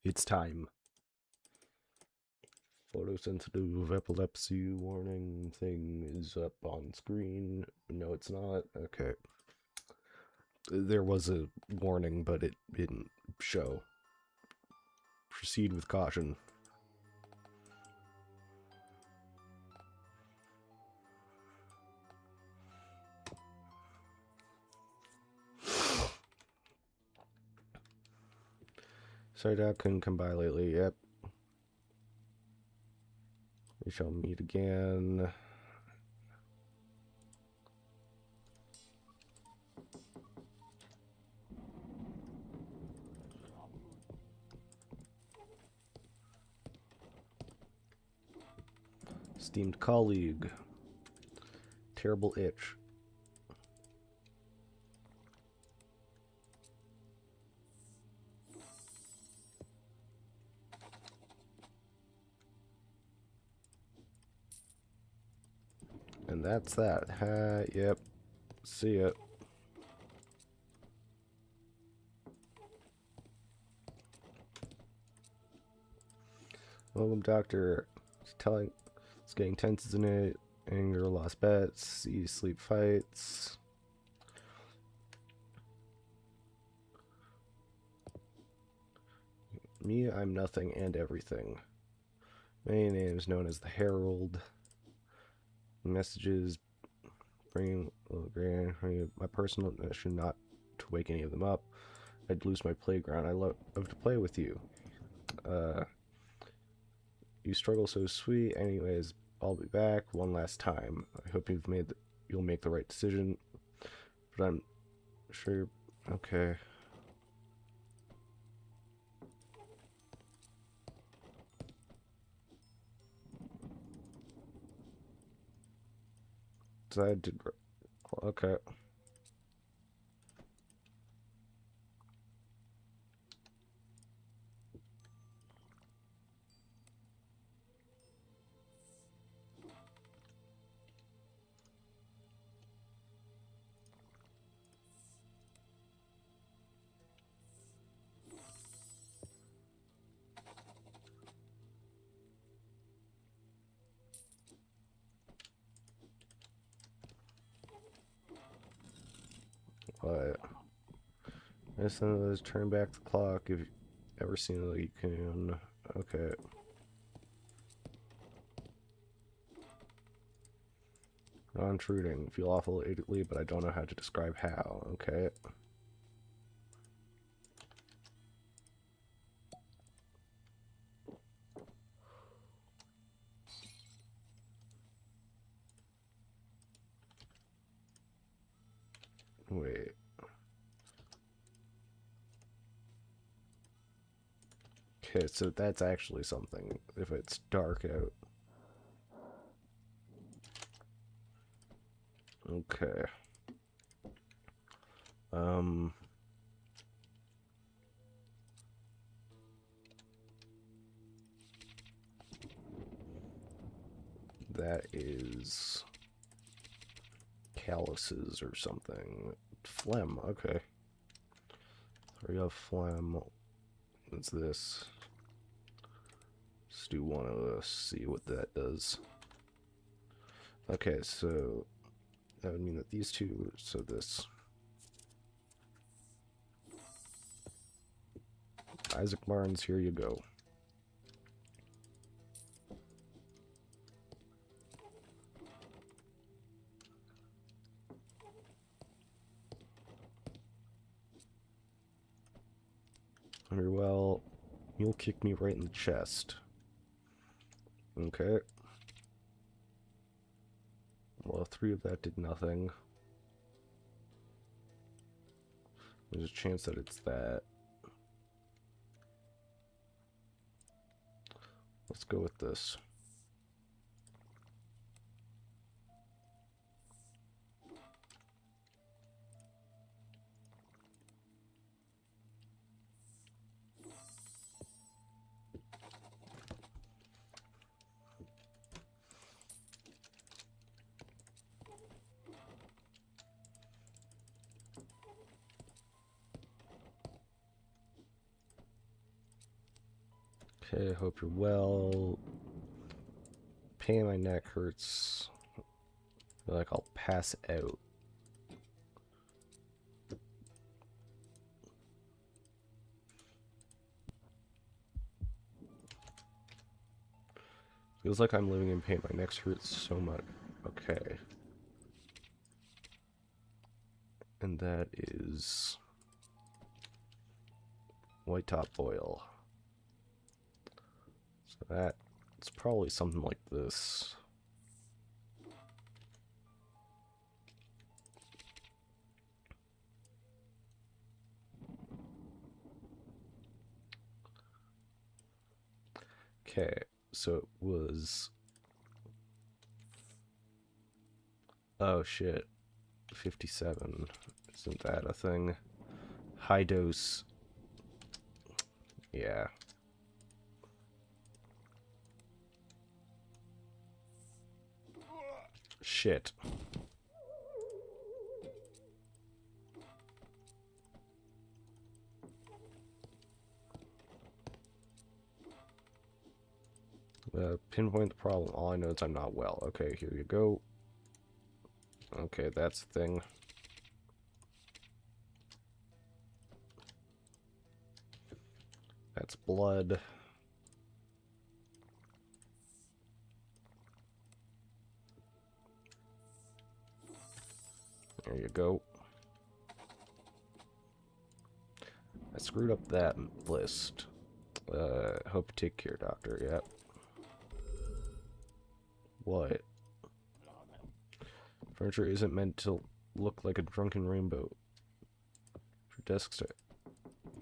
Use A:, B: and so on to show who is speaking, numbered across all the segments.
A: It's time. Photosensitive epilepsy warning thing is up on screen. No, it's not. Okay. There was a warning, but it didn't show. Proceed with caution. Sorry, Doc, couldn't come by lately. Yep. We shall meet again. Esteemed colleague. Terrible itch. And that's that. Yep. See ya. Welcome, Doctor. It's getting tense, isn't it? Anger, lost bets, easy sleep fights. Me, I'm nothing and everything. Many names known as the Herald. Messages bringing my personal mission not to wake any of them up. I'd lose my playground. I love to play with you. You struggle so sweet. Anyways, I'll be back one last time. I hope you'll make the right decision. But I'm sure. Okay. So I did. Okay. But this is turn back the clock if you've ever seen it. You can. Okay. Non-intruding. Feel awful immediately, but I don't know how to describe how. Okay. Wait. Okay, so that's actually something. If it's dark out. Okay. That is calluses or something. Phlegm, okay. We have phlegm. What's this? Let's do one of us, see what that does. Okay, so that would mean that these two, so this. Isaac Barnes, here you go. Very well. You'll kick me right in the chest. Okay. Well, 3 of that did nothing. There's a chance that it's that. Let's go with this. Okay, hope you're well. Pain in my neck hurts. I feel like I'll pass out. Feels like I'm living in pain. My neck hurts so much. Okay. And that is white top oil. So that's probably something like this. Okay, so it was... Oh shit. 57. Isn't that a thing? High dose. Yeah. Shit. Pinpoint the problem. All I know is I'm not well. Okay, here you go. Okay, that's the thing. That's blood. There you go. I screwed up that list. Hope you take care, doctor. Yep. What? Furniture isn't meant to look like a drunken rainbow. For desks to...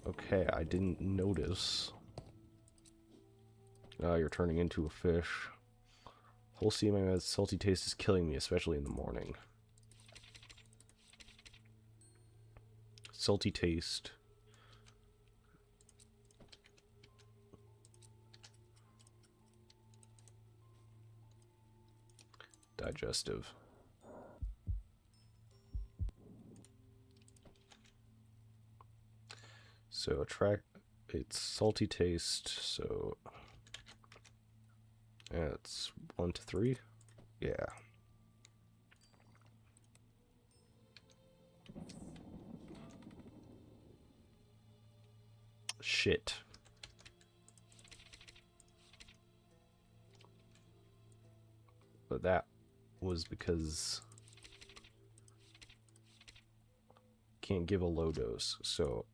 A: Okay, I didn't notice. Oh, you're turning into a fish. Whole sea of my salty taste is killing me, especially in the morning. Salty taste. Digestive. So attract, it's salty taste, so it's 1 to 3. Yeah. Shit. But that was because can't give a low dose, so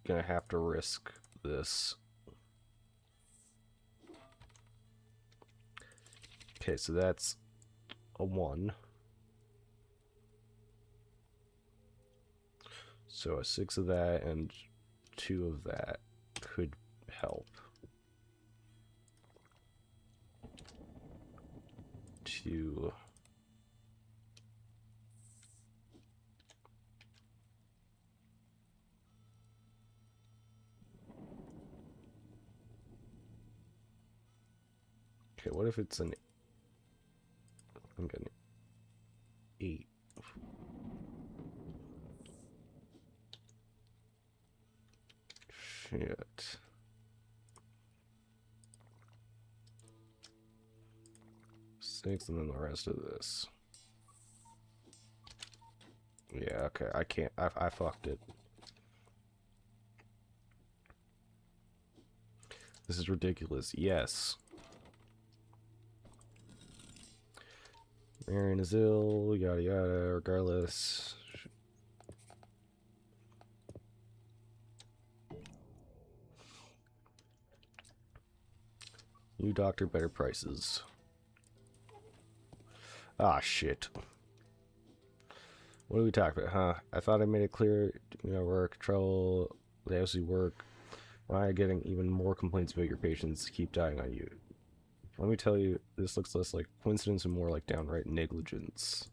A: gonna have to risk this. Okay, so that's a 1. So a 6 of that and 2 of that could help. 2. Okay, what if it's an... I'm getting 8. Shit. Six, and then the rest of this. Yeah, okay, I can't, I fucked it. This is ridiculous, yes. Marion is ill, yada yada, regardless. New doctor, better prices. Ah, shit. What are we talking about, huh? I thought I made it clear, work, trouble, they actually work. Why are you getting even more complaints about your patients keep dying on you? Let me tell you, this looks less like coincidence and more like downright negligence.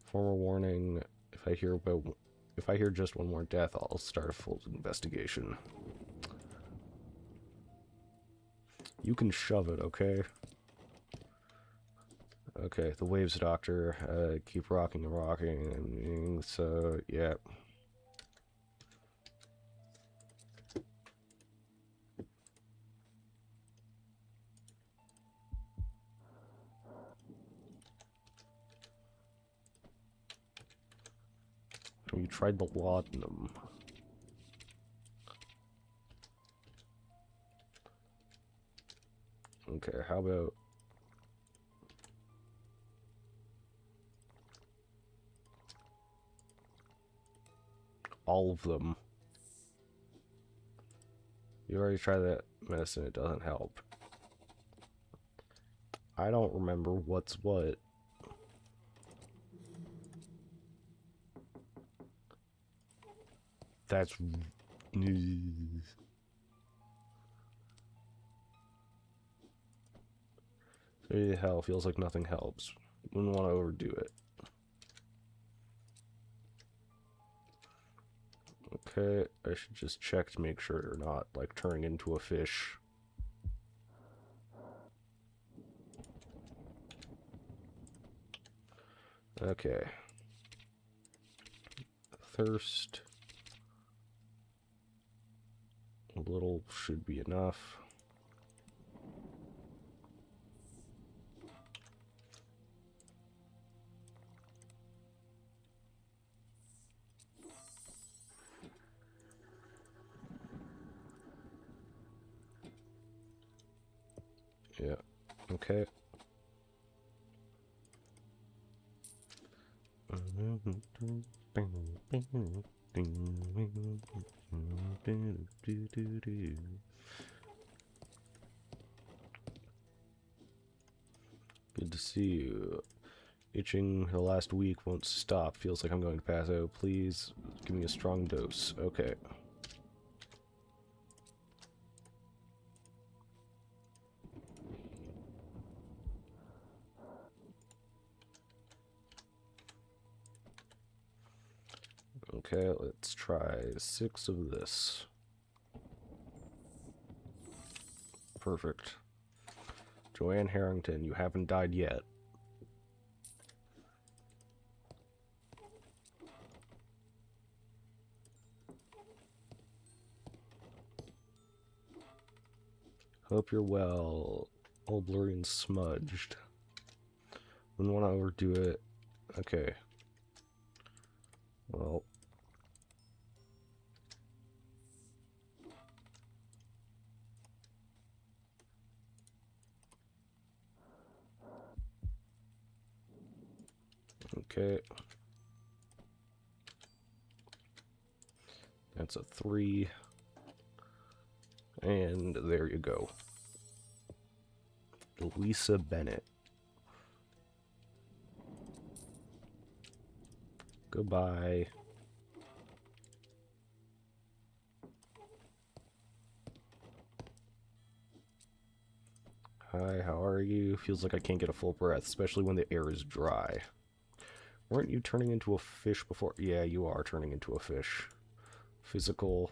A: Formal warning, if I hear just one more death, I'll start a full investigation. You can shove it, okay? Okay, the waves, doctor. Keep rocking and rocking. So, yeah. You tried the laudanum. Okay, how about... all of them? You already tried that medicine, it doesn't help. I don't remember what's what. That's... The hell, feels like nothing helps. Wouldn't want to overdo it. Okay, I should just check to make sure they're not, like, turning into a fish. Okay. Thirst. A little should be enough. Yeah, okay. Good to see you. Itching the last week won't stop. Feels like I'm going to pass out. Please give me a strong dose. Okay. Okay, let's try 6 of this. Perfect. Joanne Harrington, you haven't died yet. Hope you're well. All blurry and smudged. Wouldn't want to overdo it. Okay. Well. Okay. That's a 3. And there you go. Lisa Bennett. Goodbye. Hi, how are you? Feels like I can't get a full breath, especially when the air is dry. Weren't you turning into a fish before? Yeah, you are turning into a fish. Physical.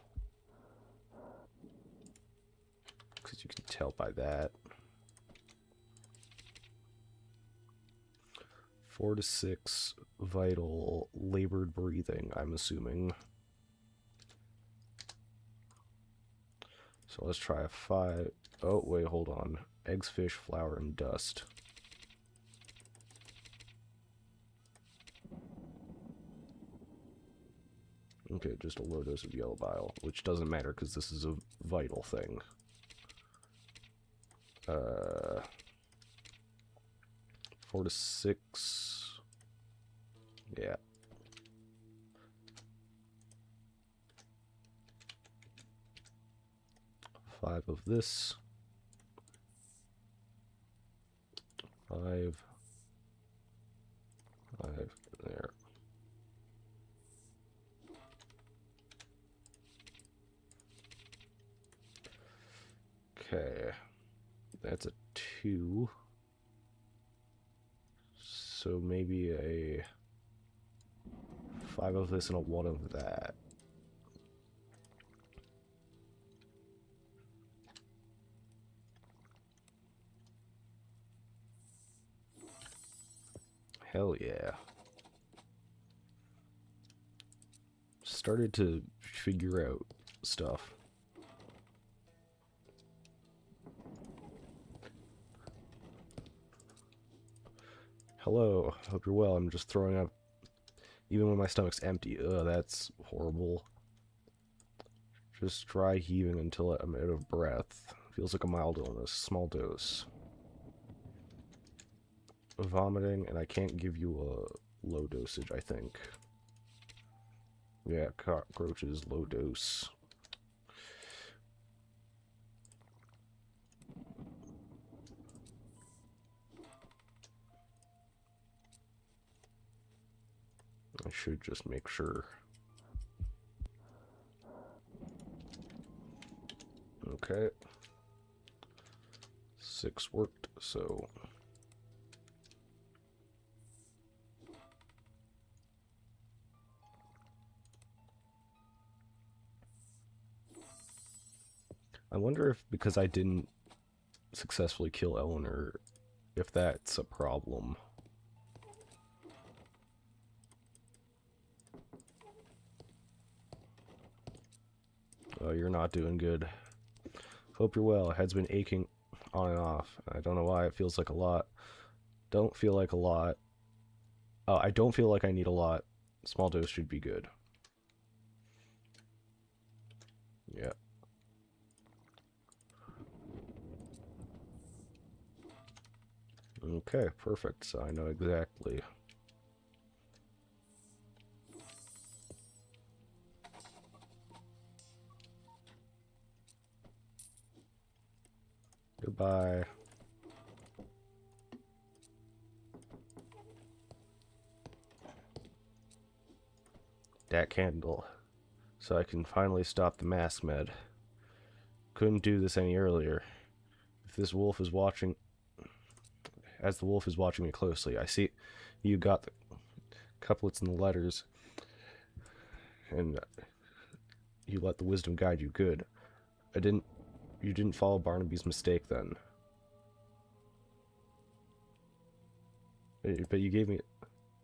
A: Because you can tell by that. 4 to 6 vital labored breathing, I'm assuming. So let's try a 5. Oh, wait, hold on. Eggs, fish, flour, and dust. Okay, just a low dose of yellow bile, which doesn't matter because this is a vital thing. 4 to 6. Yeah. Five of this. 5. 5 there. Okay. That's a 2. So maybe a 5 of this and a 1 of that. Hell yeah. Started to figure out stuff. Hello, hope you're well. I'm just throwing up. Even when my stomach's empty. Ugh, that's horrible. Just try heaving until I'm out of breath. Feels like a mild illness. Small dose. Vomiting, and I can't give you a low dosage, I think. Yeah, cockroaches, low dose. I should just make sure. Okay. 6 worked, so... I wonder if, because I didn't successfully kill Eleanor, if that's a problem. Oh, you're not doing good. Hope you're well. Head's been aching on and off. I don't know why. It feels like a lot. Don't feel like a lot. Oh, I don't feel like I need a lot. Small dose should be good. Yeah. Okay, perfect. So I know exactly. Goodbye. That candle. So I can finally stop the mass med. Couldn't do this any earlier. If this wolf is watching... As the wolf is watching me closely, I see you got the couplets and the letters. And you let the wisdom guide you. Good. You didn't follow Barnaby's mistake then. But you gave me...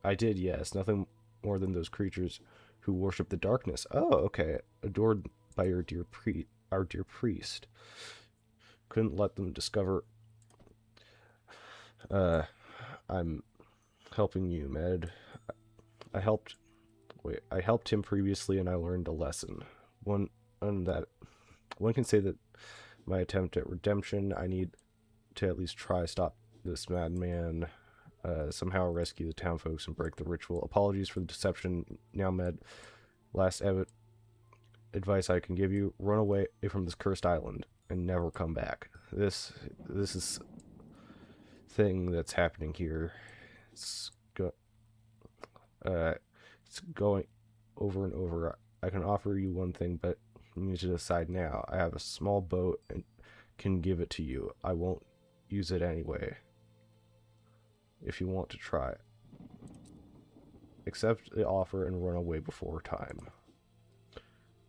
A: I did, yes. Nothing more than those creatures who worship the darkness. Oh, okay. Adored by our dear priest. Couldn't let them discover... I'm helping you, Med. I helped him previously and I learned a lesson. One can say that my attempt at redemption, I need to at least try stop this madman, somehow rescue the town folks and break the ritual. Apologies for the deception. Now, Med, last advice I can give you: run away from this cursed island and never come back. This is thing that's happening here. It's going over and over. I can offer you one thing, but you need to decide now. I have a small boat and can give it to you. I won't use it anyway. If you want to try it. Accept the offer and run away before time.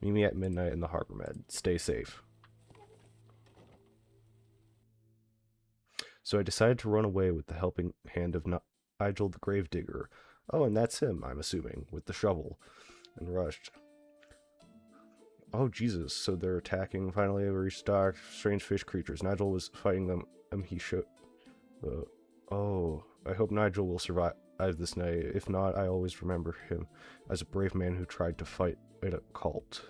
A: Meet me at midnight in the harbor, Med. Stay safe. So I decided to run away with the helping hand of Nigel the Gravedigger. Oh, and that's him, I'm assuming, with the shovel. And rushed. Oh, Jesus. So they're attacking. Finally, they restocked strange fish creatures. Nigel was fighting them, and he showed... oh, I hope Nigel will survive this night. If not, I always remember him as a brave man who tried to fight a cult.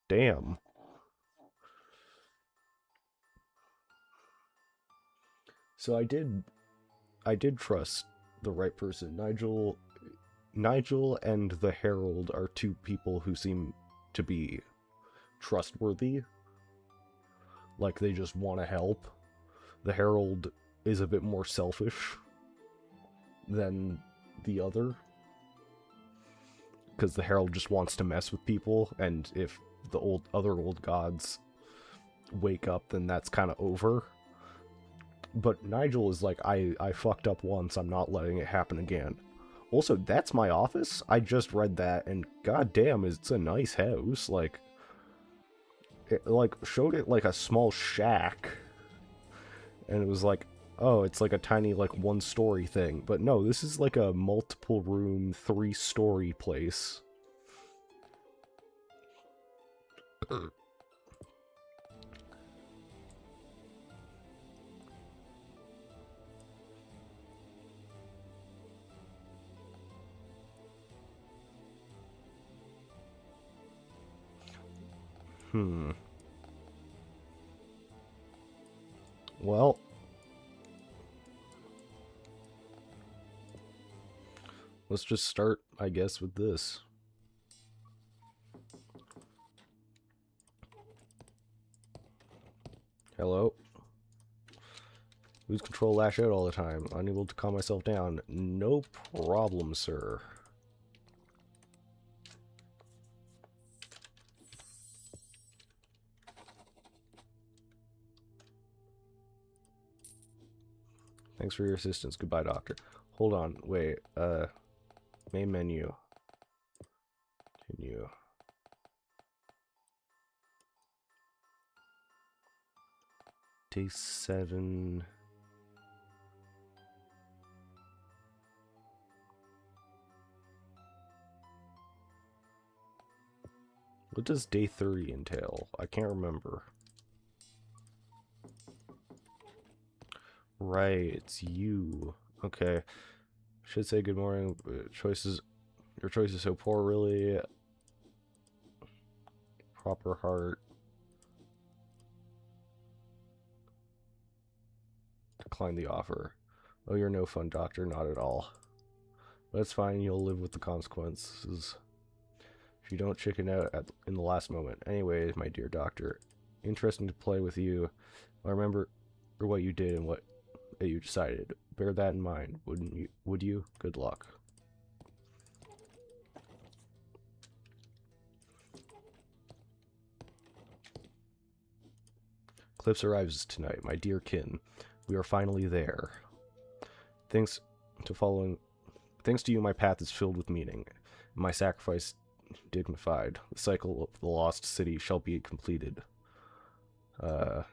A: Damn. So I did trust the right person. Nigel and the Herald are two people who seem to be trustworthy. Like, they just want to help. The Herald is a bit more selfish than the other. Because the Herald just wants to mess with people, and if the other old gods wake up, then that's kind of over. But Nigel is like, I fucked up once, I'm not letting it happen again. Also, that's my office? I just read that, and goddamn, it's a nice house. Like, it, like, showed it like a small shack. And it was like, oh, it's like a tiny, like, one-story thing. But no, this is like a multiple-room, 3-story place. Well, let's just start, I guess, with this. Hello? Lose control, lash out all the time. Unable to calm myself down. No problem, sir. Thanks for your assistance. Goodbye, doctor. Hold on. Wait. Main menu. Continue. Day 7. What does day 30 entail? I can't remember. Right, it's you. Okay. Should say good morning. Your choice is so poor, really. Proper heart. Decline the offer. Oh, you're no fun, doctor. Not at all. That's fine. You'll live with the consequences if you don't chicken out in the last moment. Anyway, my dear doctor, interesting to play with you. I remember what you did and what you decided. Bear that in mind, wouldn't you? Would you? Good luck. Eclipse arrives tonight, my dear kin. We are finally there. Thanks to you, my path is filled with meaning. My sacrifice dignified. The cycle of the lost city shall be completed. I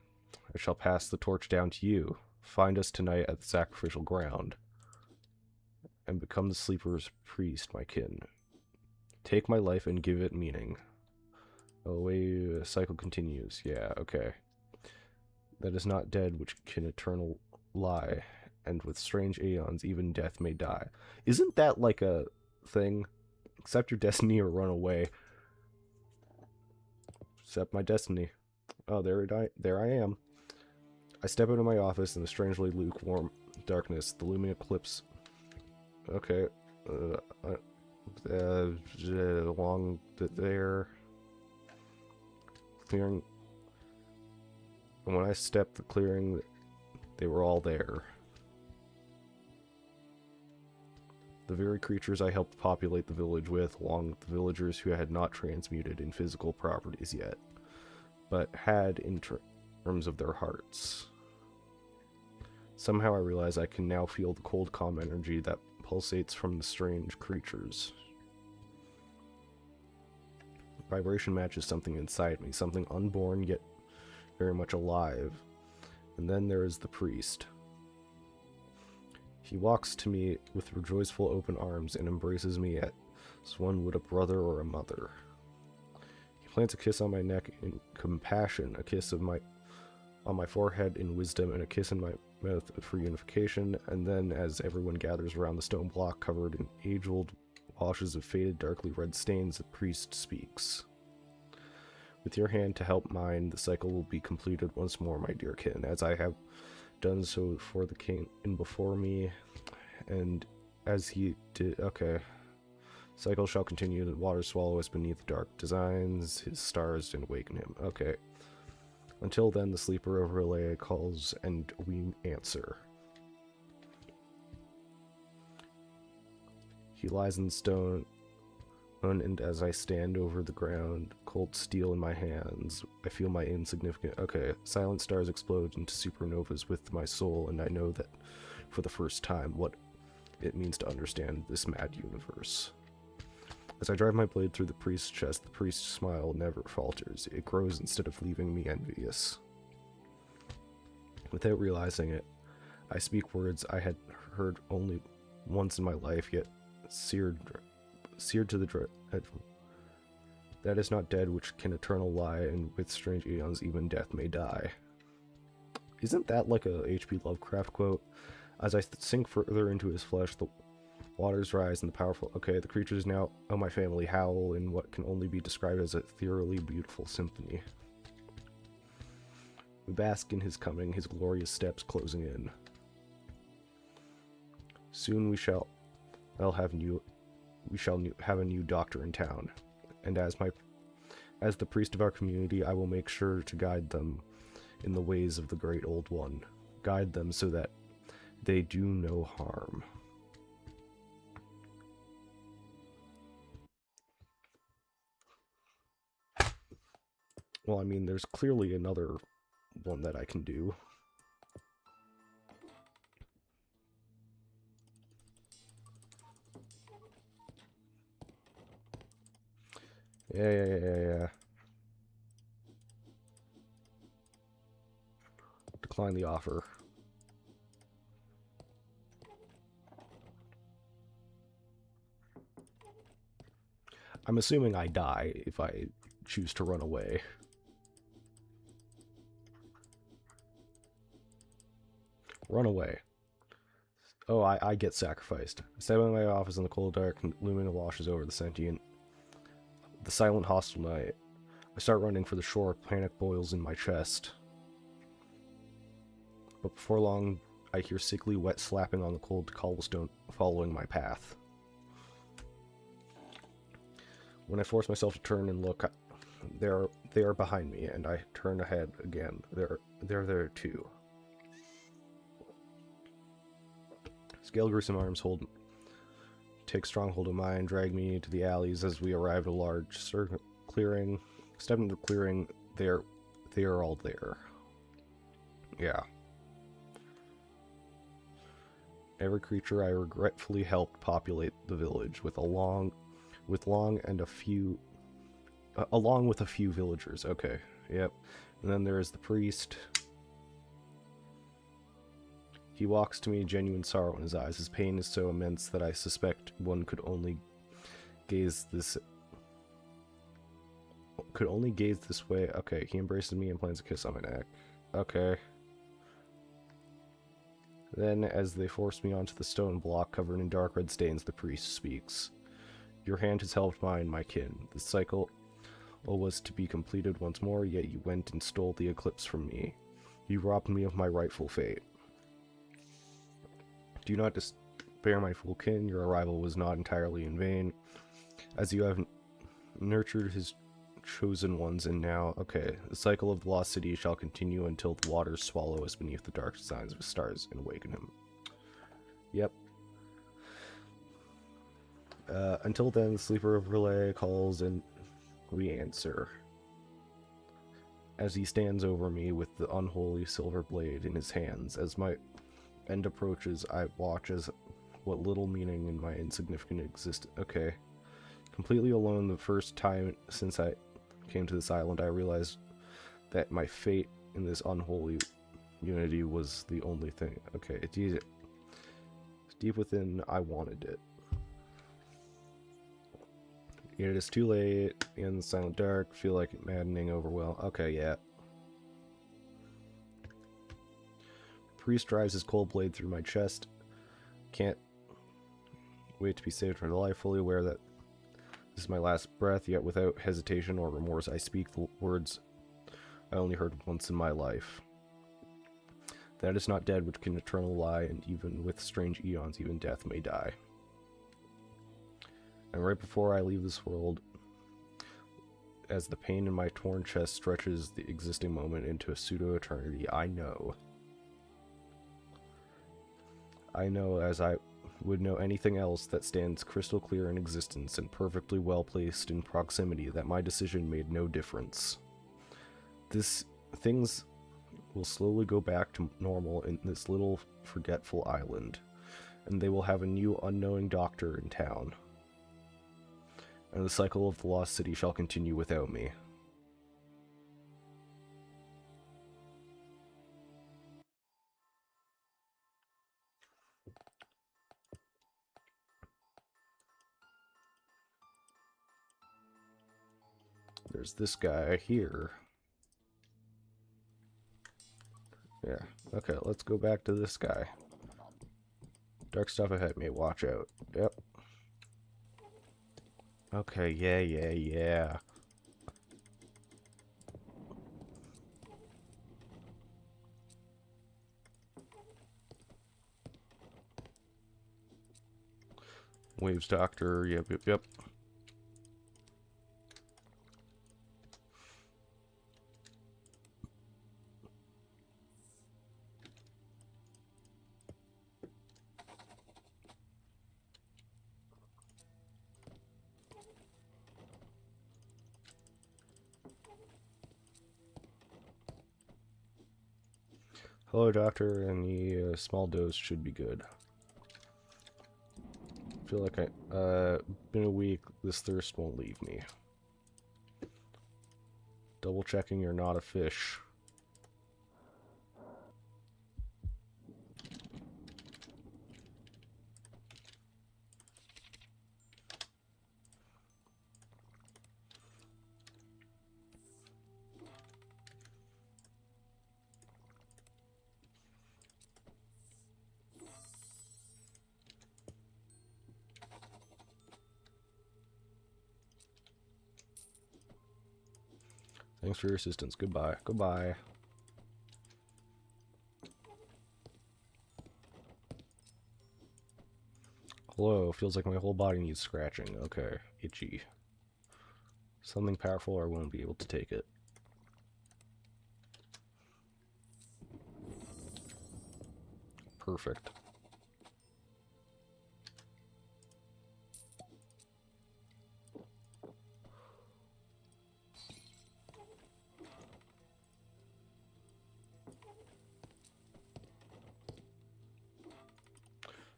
A: shall pass the torch down to you. Find us tonight at the sacrificial ground. And become the sleeper's priest, my kin. Take my life and give it meaning. Away the cycle continues. Yeah, okay. That is not dead which can eternal lie, and with strange aeons even death may die. Isn't that like a thing? Accept your destiny or run away. Accept my destiny. Oh, there I am. I step into my office in the strangely lukewarm darkness. The looming eclipse. Okay. Along there. Clearing. And when I stepped the clearing, they were all there. The very creatures I helped populate the village with, along with the villagers who had not transmuted in physical properties yet, but had in terms of their hearts. Somehow I realize I can now feel the cold, calm energy that pulsates from the strange creatures. Vibration matches something inside me, something unborn yet very much alive. And then there is the priest. He walks to me with rejoiceful open arms and embraces me as one would a brother or a mother. He plants a kiss on my neck in compassion, a kiss on my forehead in wisdom, and a kiss in my mouth for unification. And then, as everyone gathers around the stone block covered in age-old washes of faded, darkly red stains, the priest speaks. With your hand to help mine, the cycle will be completed once more, my dear kin, as I have done so for the king and before me, and as he did. Okay. Cycle shall continue, the waters swallow us beneath dark designs, his stars and awaken him. Okay. Until then, the sleeper of Relay calls, and we answer. He lies in stone, and as I stand over the ground, cold steel in my hands, I feel my insignificant. Okay, silent stars explode into supernovas with my soul, and I know that for the first time what it means to understand this mad universe. As I drive my blade through the priest's chest, the priest's smile never falters. It grows instead of leaving me envious. Without realizing it, I speak words I had heard only once in my life, yet seared to the dread. That is not dead which can eternal lie, and with strange aeons even death may die. Isn't that like a H.P. Lovecraft quote? As I sink further into his flesh, the Waters rise and the powerful... Okay, the creatures now of my family howl in what can only be described as a thoroughly beautiful symphony. We bask in his coming, his glorious steps closing in. Soon we shall have a new doctor in town, and as the priest of our community, I will make sure to guide them in the ways of the great old one. Guide them so that they do no harm. Well, I mean, there's clearly another one that I can do. Yeah. Decline the offer. I'm assuming I die if I choose to run away. Run away. Oh, I get sacrificed. I step in my office in the cold dark, and Lumina washes over the silent hostile night. I start running for the shore, panic boils in my chest. But before long, I hear sickly wet slapping on the cold cobblestone following my path. When I force myself to turn and look, they are behind me, and I turn ahead again. They're there too. Scale gruesome arms take strong hold of mine, drag me to the alleys as we arrive at a large clearing. Step into the clearing, they are all there. Yeah. Every creature I regretfully helped populate the village along with a few villagers. Okay, yep. And then there is the priest. He walks to me, genuine sorrow in his eyes. His pain is so immense that I suspect one could only gaze this way. Okay, he embraces me and plants a kiss on my neck. Okay. Then, as they force me onto the stone block covered in dark red stains, the priest speaks. Your hand has helped mine, my kin. The cycle was to be completed once more, yet you went and stole the eclipse from me. You robbed me of my rightful fate. Do not despair, my fool kin. Your arrival was not entirely in vain, as you have nurtured his chosen ones, and now, okay, the cycle of the lost city shall continue until the waters swallow us beneath the dark signs of stars and awaken him. Yep. Until then, the sleeper of relay calls and we answer. As he stands over me with the unholy silver blade in his hands, as my end approaches, I watch as what little meaning in my insignificant existence. Okay. Completely alone the first time since I came to this island, I realized that my fate in this unholy unity was the only thing. Okay, it's deep within, I wanted it. Yet it is too late, in the silent dark, feel like maddening overwhelm. Okay, yeah. Priest drives his cold blade through my chest. Can't wait to be saved from life, fully aware that this is my last breath, yet without hesitation or remorse, I speak the words I only heard once in my life. That is not dead which can eternal lie, and even with strange eons, even death may die. And right before I leave this world, as the pain in my torn chest stretches the existing moment into a pseudo-eternity, I know as I would know anything else that stands crystal clear in existence and perfectly well placed in proximity, that my decision made no difference. Things will slowly go back to normal in this little forgetful island, and they will have a new unknowing doctor in town. And the cycle of the lost city shall continue without me. There's this guy here. Yeah, okay, let's go back to this guy. Dark stuff ahead, mate. Watch out. Yep. Okay, yeah. Waves doctor, yep. Hello, doctor. Any small dose should be good. I feel like been a week. This thirst won't leave me. Double checking you're not a fish. Thanks for your assistance. Goodbye. Goodbye. Hello. Feels like my whole body needs scratching. Okay. Itchy. Something powerful or I won't be able to take it. Perfect.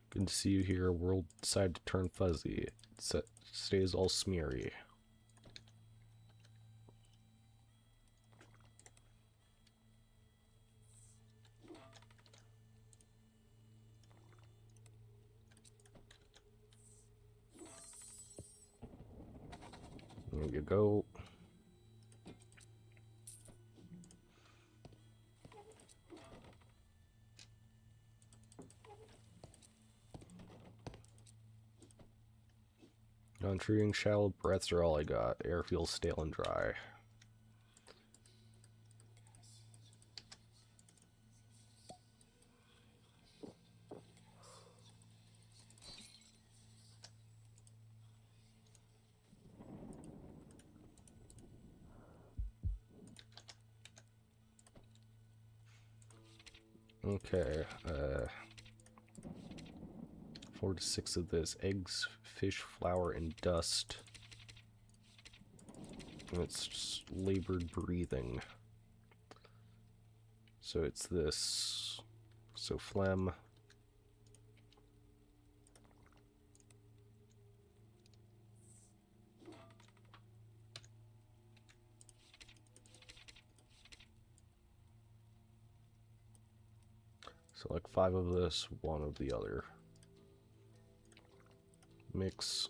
A: Good to see you here. World decided to turn fuzzy. It stays all smeary. There you go. Non-treating shallow breaths are all I got. Air feels stale and dry. Okay, 4 to 6 of this. Eggs, fish, flour, and dust. And it's just labored breathing. So it's this. So phlegm. So like 5 of this, 1 of the other. Mix.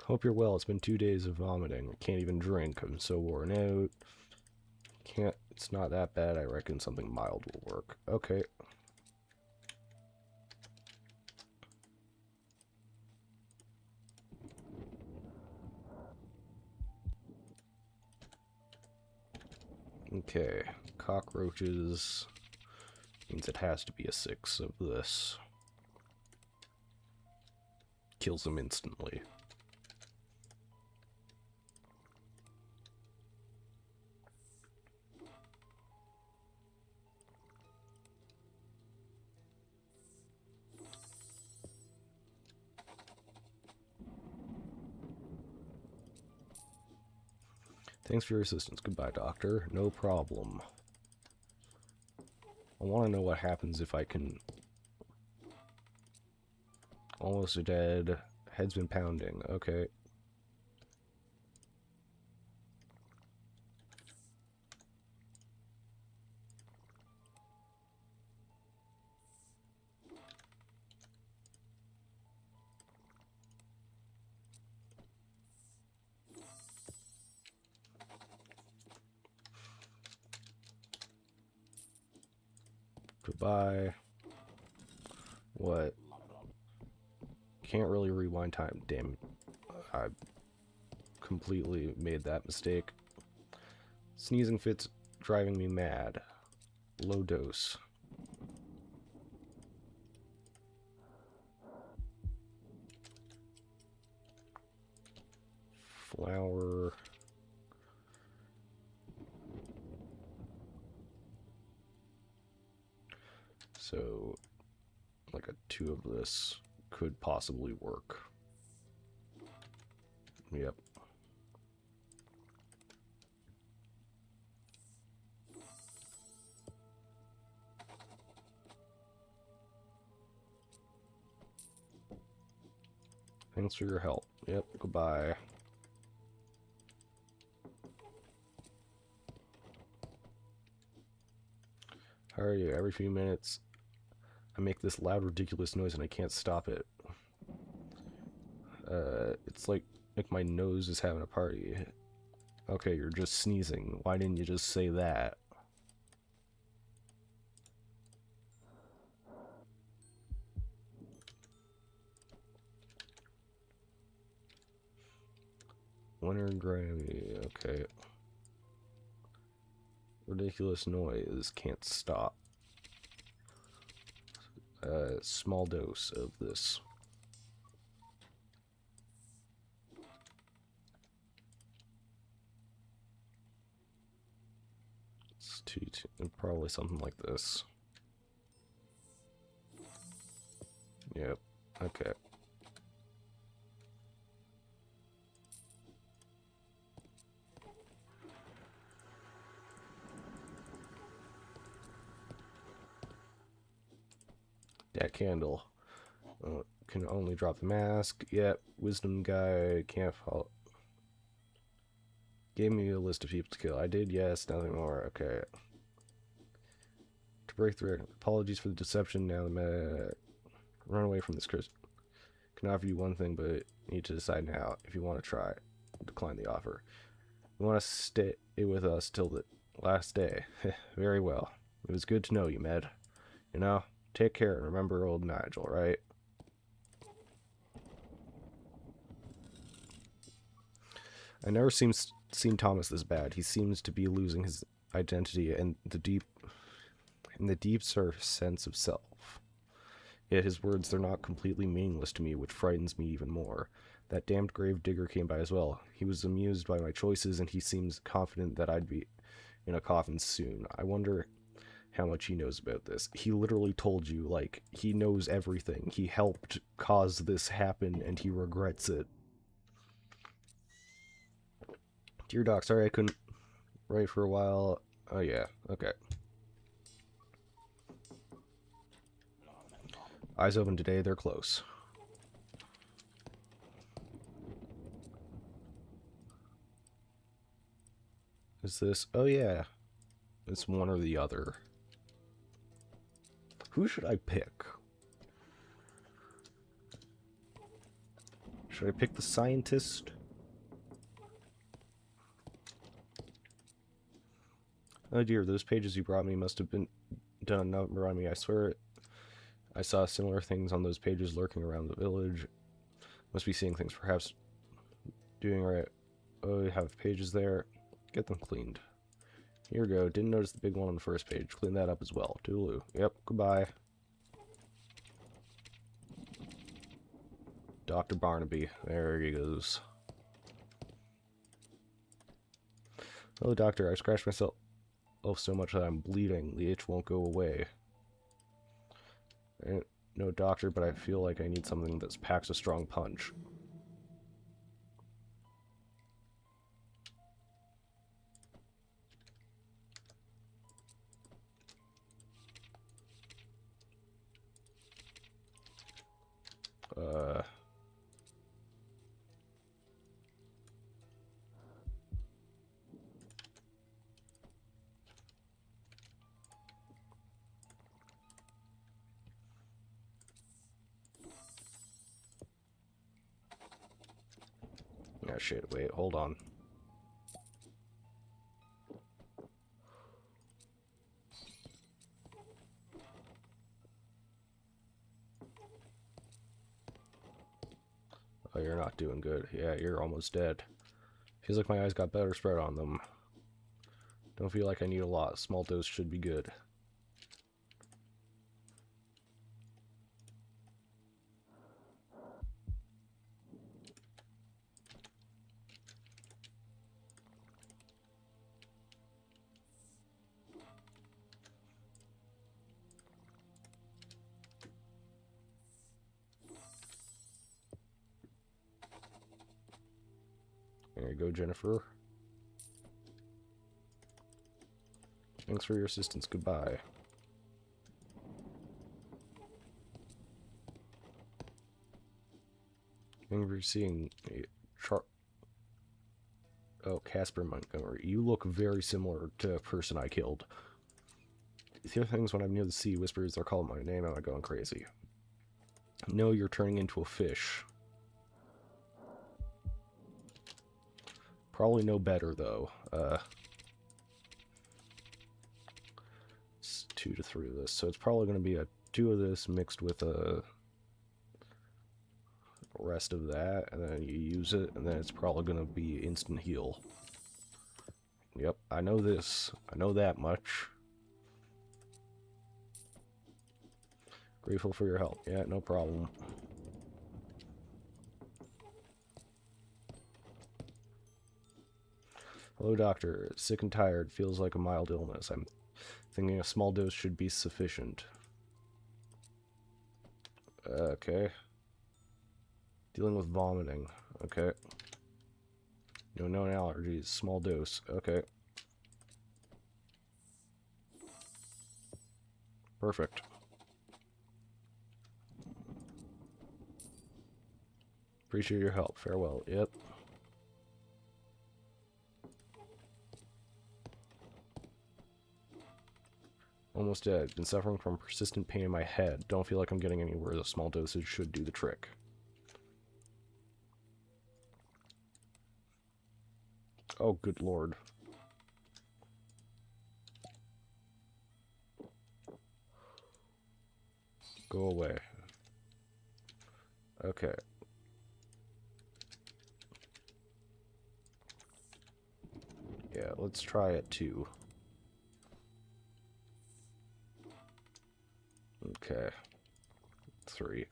A: Hope you're well. It's been 2 days of vomiting. I can't even drink. I'm so worn out. It's not that bad. I reckon something mild will work. Okay. Okay. Cockroaches means it has to be a 6 of this. Kills them instantly. Thanks for your assistance. Goodbye, doctor. No problem. I want to know what happens if I can... Almost dead. Head's been pounding. Okay. Goodbye. What? Can't really rewind time. Damn. I completely made that mistake. Sneezing fits driving me mad. Low dose. Flour. So, like a 2 of this could possibly work. Yep. Thanks for your help. Yep, goodbye. How are you? Every few minutes, I make this loud, ridiculous noise and I can't stop it. It's like my nose is having a party. Okay, you're just sneezing. Why didn't you just say that? Winter Grammy, okay. Ridiculous noise, can't stop. Small dose of this. It's probably something like this. Yep, okay. That candle. Can only drop the mask. Yep, wisdom guy, can't follow. Gave me a list of people to kill. I did, yes, nothing more. Okay. To break through. Apologies for the deception. Now run away from this, Chris. Can offer you one thing, but you need to decide now if you want to try. Decline the offer. You want to stay with us till the last day. Very well. It was good to know you, Med. You know, take care and remember old Nigel, right? I never seen Thomas this bad. He seems to be losing his identity and the deeper sense of self. Yet his words, they're not completely meaningless to me, which frightens me even more. That damned grave digger came by as well. He was amused by my choices, and he seems confident that I'd be in a coffin soon. I wonder how much he knows about this. He literally told you, like, he knows everything. He helped cause this happen, and he regrets it. Dear Doc, sorry I couldn't write for a while. Oh yeah, okay. Eyes open today, they're close. Is this? Oh yeah. It's one or the other. Who should I pick? Should I pick the scientist? Oh dear, those pages you brought me must have been done a number on me. I swear I saw similar things on those pages lurking around the village. Must be seeing things, perhaps doing right. Oh, you have pages there. Get them cleaned. Here we go. Didn't notice the big one on the first page. Clean that up as well. Toodaloo. Yep, goodbye. Dr. Barnaby. There he goes. Oh, doctor, I scratched myself so much that I'm bleeding. The itch won't go away. No doctor, but I feel like I need something that packs a strong punch. Ah, shit, wait, hold on. you're not doing good. Yeah, you're almost dead. Feels like my eyes got better spread on them. Don't feel like I need a lot. Small dose should be good. There you go, Jennifer. Thanks for your assistance. Goodbye. Thank you for seeing Oh, Casper Montgomery. You look very similar to a person I killed. You hear things when I'm near the sea. Whispers, they're calling my name. Am I going crazy? No, you're turning into a fish. Probably no better, though. It's 2 to 3 of this, so it's probably going to be a 2 of this mixed with a rest of that, and then you use it, and then it's probably going to be instant heal. Yep, I know this. I know that much. Grateful for your help. Yeah, no problem. Hello, doctor. Sick and tired. Feels like a mild illness. I'm thinking a small dose should be sufficient. Okay. Dealing with vomiting. Okay. No known allergies. Small dose. Okay. Perfect. Appreciate your help. Farewell. Yep. Almost dead. Been suffering from persistent pain in my head. Don't feel like I'm getting anywhere. A small dosage should do the trick. Oh, good lord. Go away. Okay. Yeah, let's try it too. Okay. 3.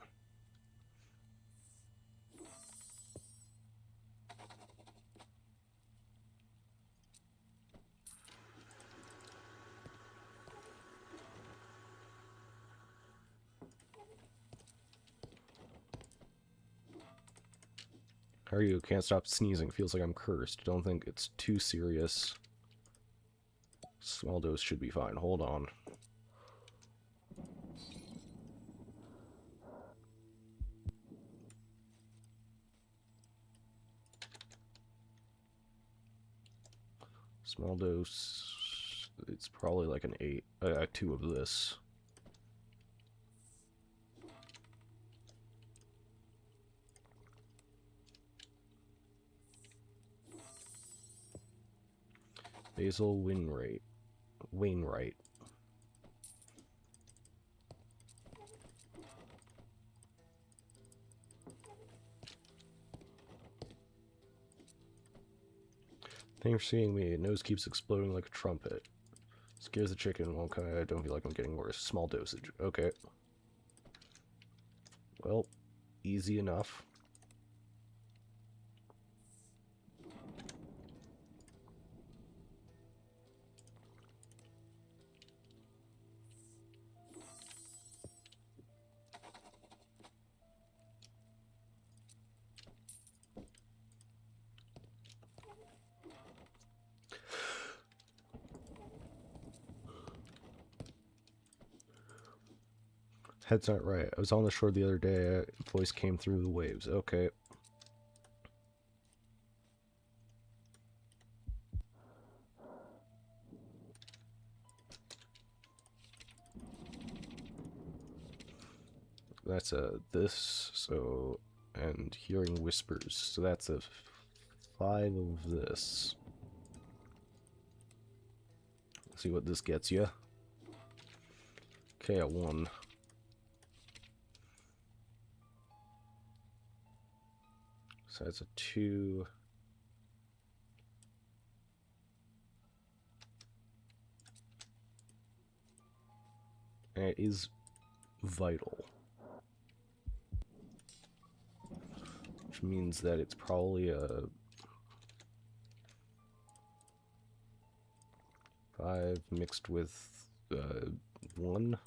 A: How are you? Can't stop sneezing. Feels like I'm cursed. Don't think it's too serious. Small dose should be fine. Hold on. Small dose. It's probably like an 8. 2 of this. Basil Wainwright. Thanks for seeing me. Nose keeps exploding like a trumpet. Scares the chicken. Well, I don't feel like I'm getting worse. Small dosage. Okay. Well, easy enough. Head's not right. I was on the shore the other day. A voice came through the waves. Okay. That's a this, so, and hearing whispers. So that's a 5 of this. Let's see what this gets you. Okay, a 1. So that's a 2. And it is vital. Which means that it's probably a 5 mixed with 1.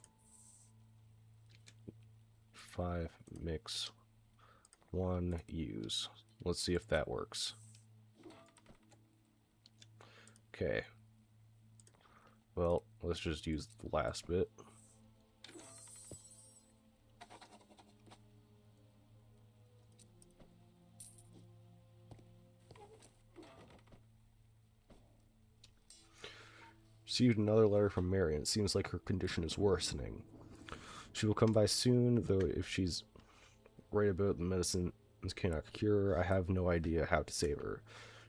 A: 5 mix 1 use. Let's see if that works. Okay. Well, let's just use the last bit. Received another letter from Marion. It seems like her condition is worsening. She will come by soon, though if she's right about the medicines cannot cure her, I have no idea how to save her.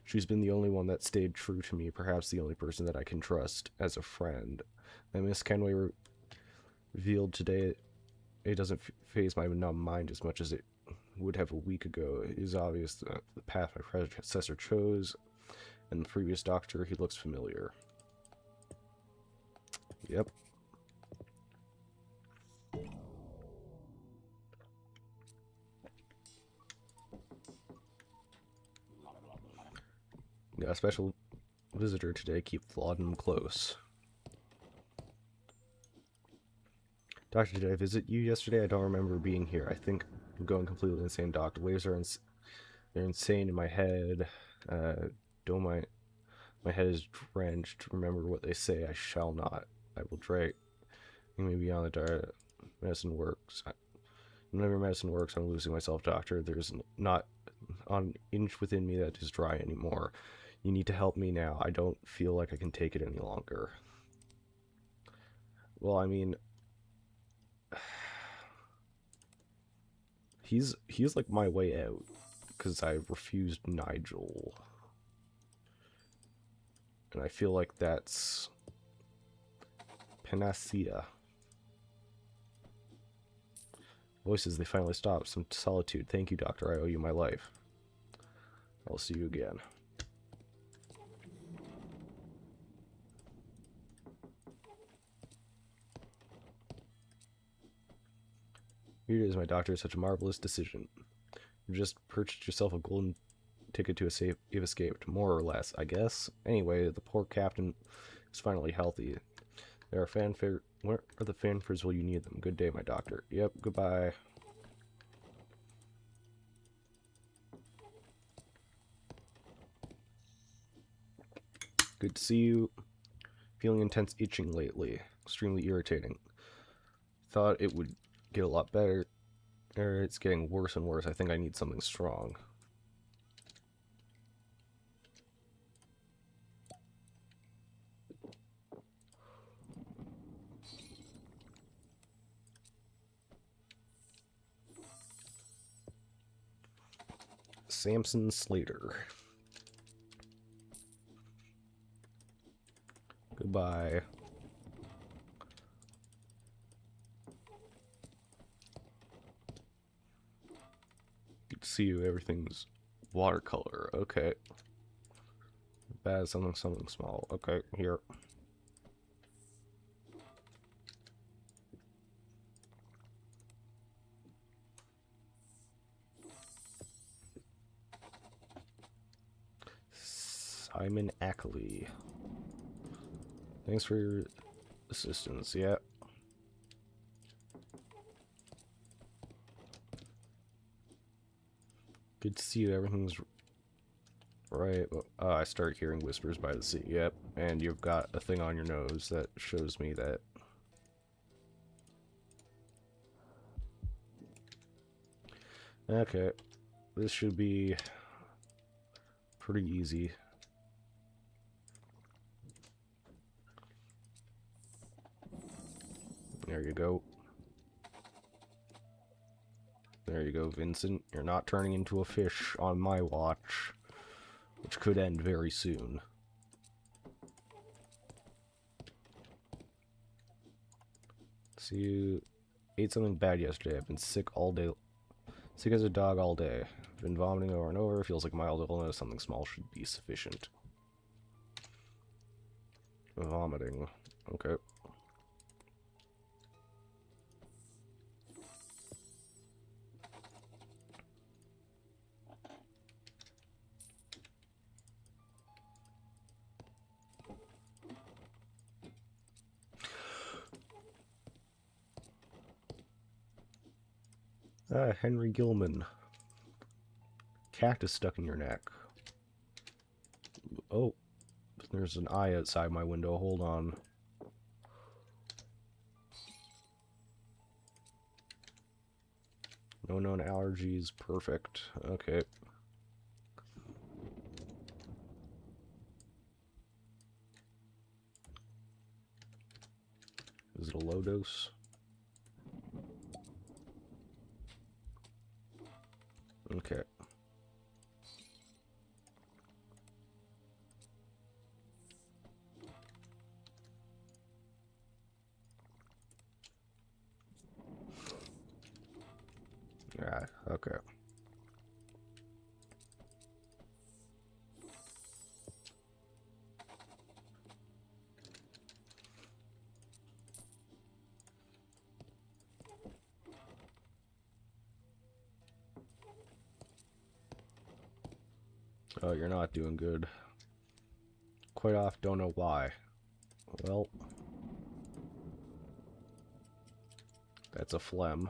A: She's been the only one that stayed true to me, perhaps the only person that I can trust as a friend. That Miss Kenway revealed today, it doesn't phase my numb mind as much as it would have a week ago. It is obvious that the path my predecessor chose, and the previous doctor, he looks familiar. Yep. Got a special visitor today. Keep Flodden close. Doctor, did I visit you yesterday? I don't remember being here. I think I'm going completely insane, Doctor. Waves are they're insane in my head. Don't mind. My head is drenched. Remember what they say. I shall not. I will drag me beyond the dark. Medicine works. Whenever medicine works, I'm losing myself, Doctor. There's not an inch within me that is dry anymore. You need to help me now. I don't feel like I can take it any longer. Well, I mean, he's like my way out, because I refused Nigel. And I feel like that's panacea. Voices, they finally stopped. Some solitude. Thank you, Doctor. I owe you my life. I'll see you again. Here it is, my doctor. Such a marvelous decision. You just purchased yourself a golden ticket to a safe. You've escaped, more or less, I guess. Anyway, the poor captain is finally healthy. There are fanfare. Where are the fanfares? Will you need them? Good day, my doctor. Yep. Goodbye. Good to see you. Feeling intense itching lately. Extremely irritating. Thought it would get a lot better. It's getting worse and worse. I think I need something strong. Samson Slater. Goodbye. Good to see you. Everything's watercolor. Okay. Bad something small. Okay, here. Simon Ackley. Thanks for your assistance. Yeah. Good to see you. Everything's right. I start hearing whispers by the sea. Yep. And you've got a thing on your nose that shows me that. Okay. This should be pretty easy. There you go. There you go, Vincent. You're not turning into a fish on my watch, which could end very soon. So you ate something bad yesterday. I've been sick all day Sick as a dog all day. Been vomiting over and over. Feels like mild illness. Something small should be sufficient. Vomiting. Okay. Henry Gilman. Cactus stuck in your neck. Oh, there's an eye outside my window. Hold on. No known allergies. Perfect. Okay. Is it a low dose? Okay. Yeah, okay. Oh, you're not doing good. Quite off, don't know why. Well, that's a phlegm.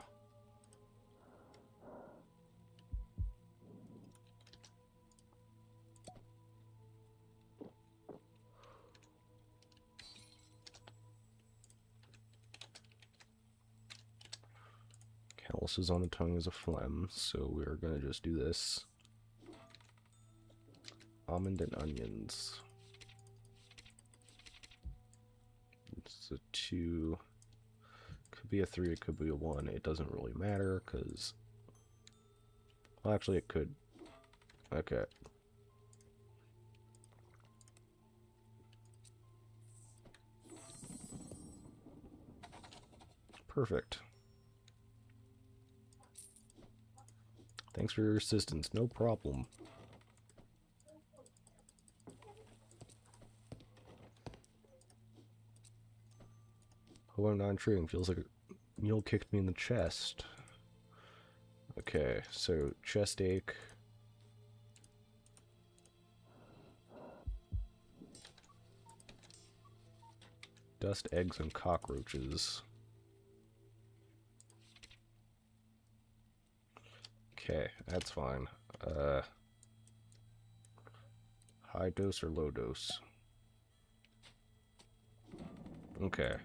A: Calluses on the tongue is a phlegm, so we're gonna just do this. Almond and onions. It's a 2. Could be a 3, it could be a 1. It doesn't really matter, because... Well, actually, it could. Okay. Perfect. Thanks for your assistance. No problem. Hope I'm not intriguing. Feels like a mule kicked me in the chest. Okay, so chest ache. Dust, eggs, and cockroaches. Okay, that's fine. High dose or low dose? Okay.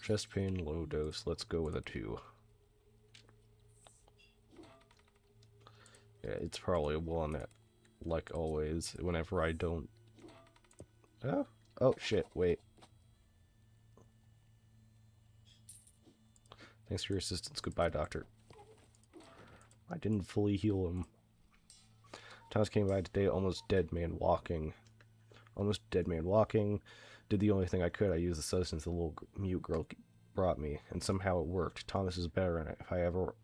A: Chest pain, low dose. Let's go with a 2. Yeah, it's probably a 1, like always, whenever I don't... Oh, oh shit, wait. Thanks for your assistance. Goodbye, doctor. I didn't fully heal him. Thomas came by today, almost dead man walking. Almost dead man walking. Did the only thing I could. I used the substance the little mute girl brought me, and somehow it worked. Thomas is better, and if I ever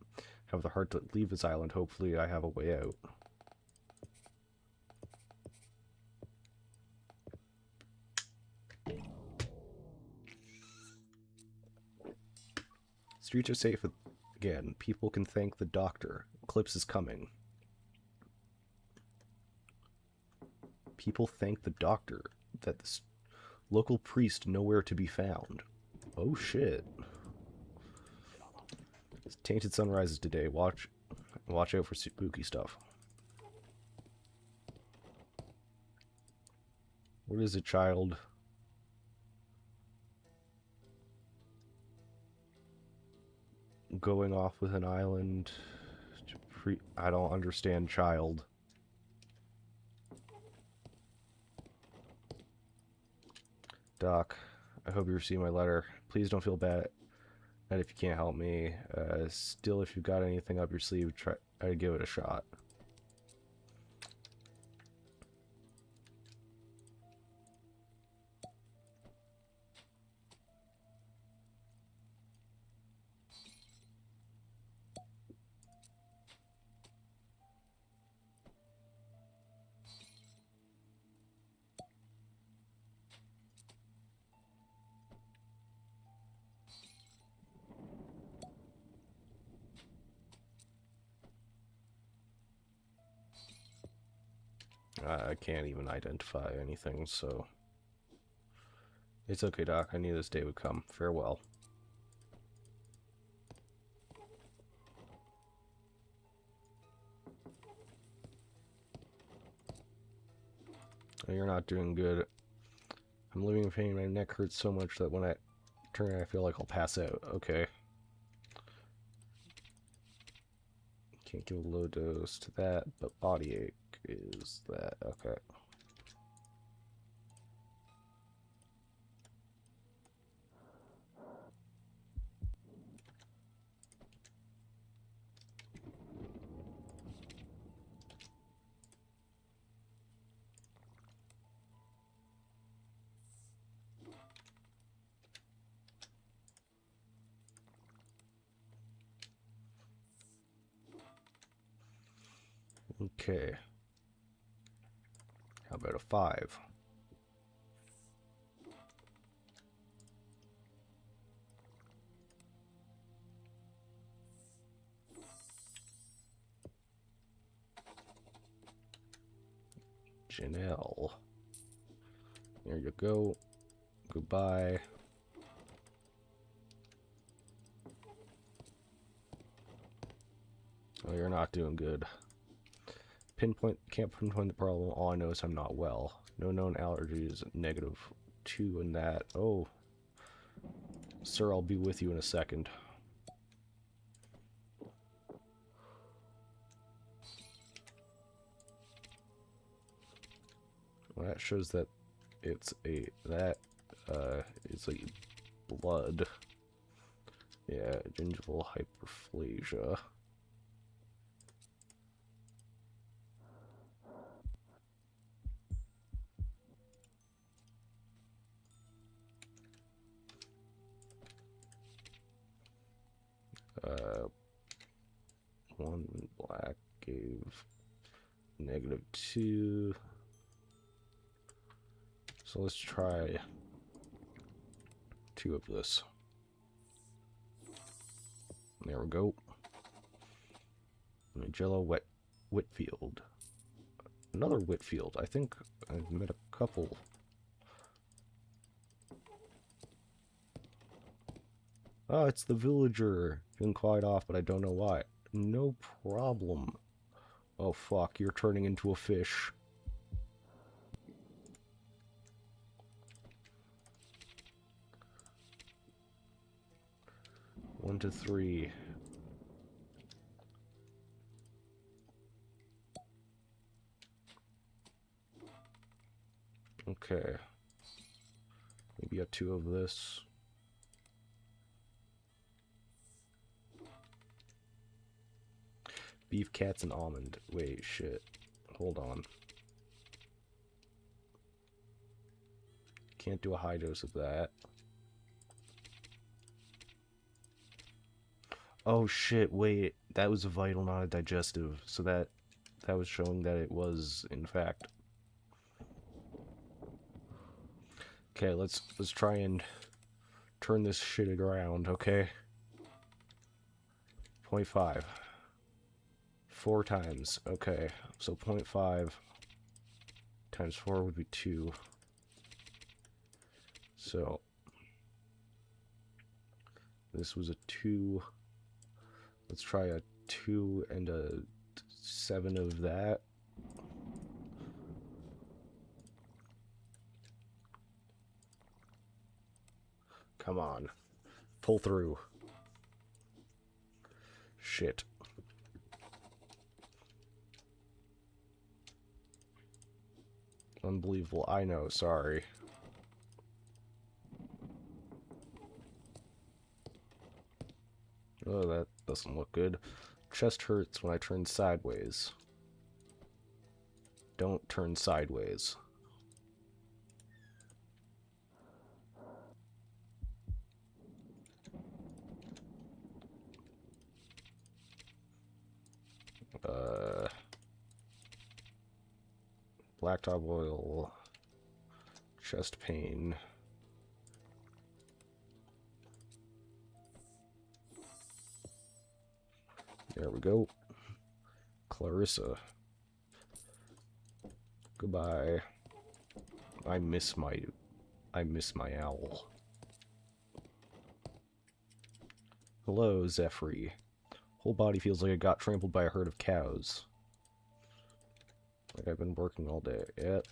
A: have the heart to leave this island, hopefully I have a way out. Streets are safe again. People can thank the doctor. Eclipse is coming. People thank the doctor that the local priest nowhere to be found. Oh shit. Tainted sunrises today. Watch out for spooky stuff. What is it, child? Going off with an island. I don't understand, child. Doc, I hope you received my letter. Please don't feel bad if you can't help me. Still, if you've got anything up your sleeve, try to give it a shot. I can't even identify anything, so... It's okay, Doc. I knew this day would come. Farewell. Oh, you're not doing good. I'm living in pain. My neck hurts so much that when I turn, I feel like I'll pass out. Okay. Can't give a low dose to that, but body ache is that. Okay. Okay. How about a 5? Janelle. There you go. Goodbye. Oh, you're not doing good. Can't pinpoint the problem. All I know is I'm not well. No known allergies. -2 in that. Oh. Sir, I'll be with you in a second. Well, that shows that it's a blood. Yeah, gingival hyperplasia. One black gave -2. So let's try 2 of this. There we go. Magello Whitfield. Another Whitfield. I think I've met a couple. Oh, it's the villager. Feeling quite off, but I don't know why. No problem. Oh fuck, you're turning into a fish. One to 3. Okay. Maybe a 2 of this. Beef, cats, and almond. Wait, shit. Hold on. Can't do a high dose of that. Oh shit, wait. That was a vital, not a digestive. So that was showing that it was, in fact. Okay, let's try and turn this shit around, okay? 0.5. 4 times. Okay, so 0.5 times 4 would be 2. So this was a 2. Let's try a 2 and a 7 of that. Come on. Pull through. Shit. Unbelievable. I know, sorry. Oh, that doesn't look good. Chest hurts when I turn sideways. Don't turn sideways. Blacktop oil. Chest pain. There we go. Clarissa. Goodbye. I miss my owl. Hello, Zephyr. Whole body feels like it got trampled by a herd of cows. Like I've been working all day. Yep.